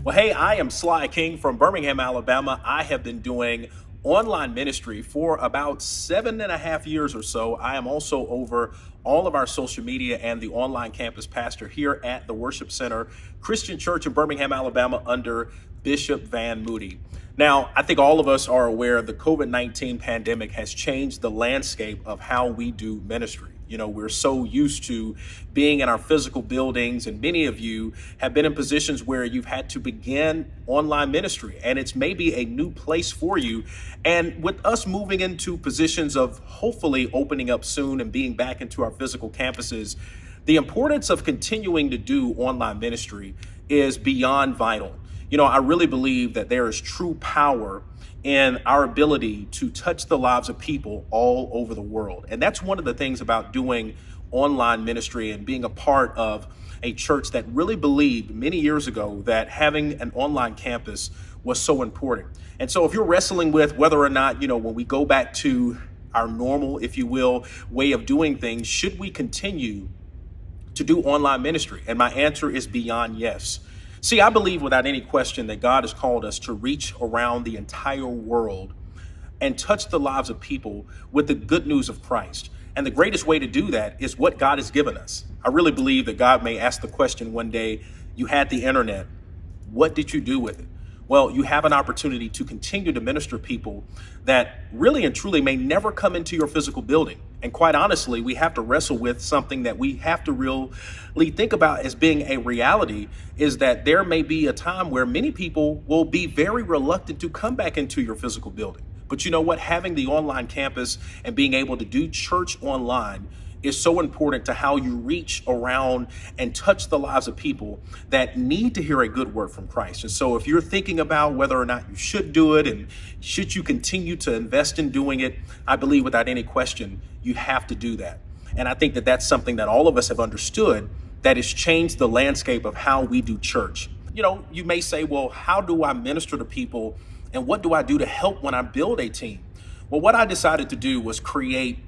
Well, hey, I am Sly King from Birmingham, Alabama. I have been doing online ministry for about 7.5 years or so. I am also over all of our social media and the online campus pastor here at the Worship Center Christian Church in Birmingham, Alabama, under Bishop Van Moody. Now, I think all of us are aware the COVID-19 pandemic has changed the landscape of how we do ministry. You know, we're so used to being in our physical buildings, and many of you have been in positions where you've had to begin online ministry, and it's maybe a new place for you. And with us moving into positions of hopefully opening up soon and being back into our physical campuses, the importance of continuing to do online ministry is beyond vital. You know, I really believe that there is true power in our ability to touch the lives of people all over the world. And that's one of the things about doing online ministry and being a part of a church that really believed many years ago that having an online campus was so important. And so if you're wrestling with whether or not, when we go back to our normal, if you will, way of doing things, should we continue to do online ministry? And my answer is beyond yes. See, I believe without any question that God has called us to reach around the entire world and touch the lives of people with the good news of Christ. And the greatest way to do that is what God has given us. I really believe that God may ask the question one day, you had the internet, what did you do with it? Well, you have an opportunity to continue to minister to people that really and truly may never come into your physical building. And quite honestly, we have to wrestle with something that we have to really think about as being a reality, is that there may be a time where many people will be very reluctant to come back into your physical building. But you know what? Having the online campus and being able to do church online is so important to how you reach around and touch the lives of people that need to hear a good word from Christ. And so if you're thinking about whether or not you should do it and should you continue to invest in doing it, I believe without any question, you have to do that. And I think that that's something that all of us have understood that has changed the landscape of how we do church. You may say, well, how do I minister to people and what do I do to help when I build a team? Well, what I decided to do was create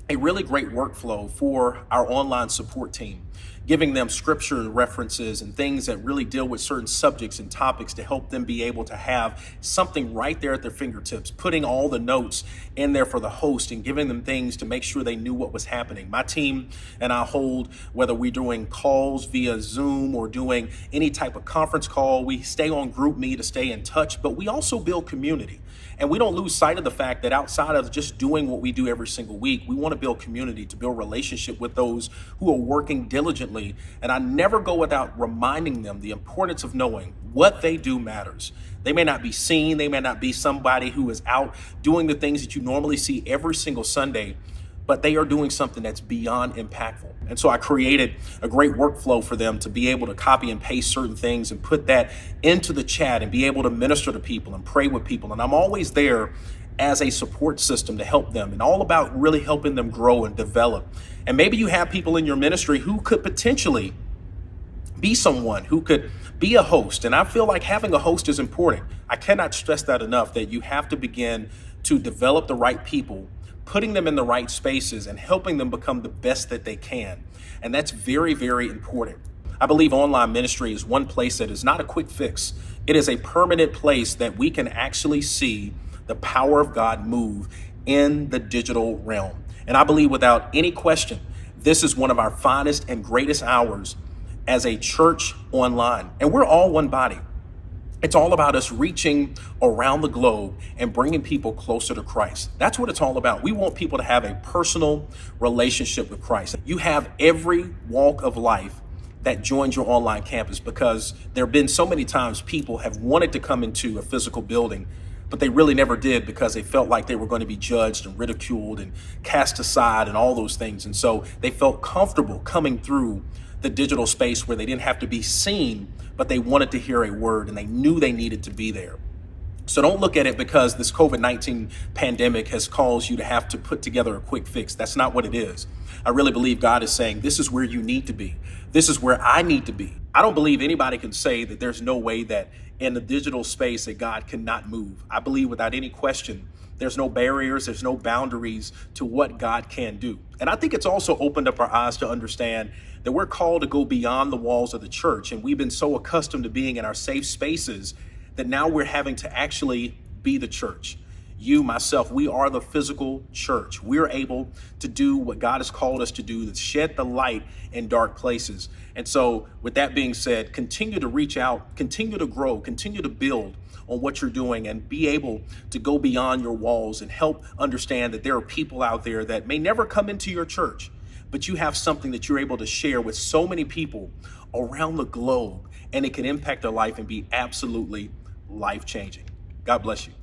a really great workflow for our online support team, giving them scripture references and things that really deal with certain subjects and topics to help them be able to have something right there at their fingertips, putting all the notes in there for the host and giving them things to make sure they knew what was happening. My team and I hold, whether we're doing calls via Zoom or doing any type of conference call, we stay on GroupMe to stay in touch, but we also build community. And we don't lose sight of the fact that outside of just doing what we do every single week, we want to build community, to build relationship with those who are working diligently. And I never go without reminding them the importance of knowing what they do matters. They may not be seen. They may not be somebody who is out doing the things that you normally see every single Sunday, but they are doing something that's beyond impactful. And so I created a great workflow for them to be able to copy and paste certain things and put that into the chat and be able to minister to people and pray with people. And I'm always there as a support system to help them, and all about really helping them grow and develop. And maybe you have people in your ministry who could potentially be someone who could be a host. And I feel like having a host is important. I cannot stress that enough, that you have to begin to develop the right people, putting them in the right spaces and helping them become the best that they can. And that's very, very important. I believe online ministry is one place that is not a quick fix. It is a permanent place that we can actually see the power of God move in the digital realm. And I believe without any question, this is one of our finest and greatest hours as a church online. And we're all one body. It's all about us reaching around the globe and bringing people closer to Christ. That's what it's all about. We want people to have a personal relationship with Christ. You have every walk of life that joins your online campus, because there have been so many times people have wanted to come into a physical building, but they really never did because they felt like they were going to be judged and ridiculed and cast aside and all those things. And so they felt comfortable coming through the digital space where they didn't have to be seen, but they wanted to hear a word and they knew they needed to be there. So don't look at it because this COVID-19 pandemic has caused you to have to put together a quick fix. That's not what it is. I really believe God is saying, this is where you need to be. This is where I need to be. I don't believe anybody can say that there's no way that in the digital space that God cannot move. I believe without any question There's no barriers, there's no boundaries to what God can do. And I think it's also opened up our eyes to understand that we're called to go beyond the walls of the church. And we've been so accustomed to being in our safe spaces that now we're having to actually be the church. You, myself, we are the physical church. We're able to do what God has called us to do, to shed the light in dark places. And so with that being said, continue to reach out, continue to grow, continue to build on what you're doing, and be able to go beyond your walls and help understand that there are people out there that may never come into your church, but you have something that you're able to share with so many people around the globe, and it can impact their life and be absolutely life-changing. God bless you.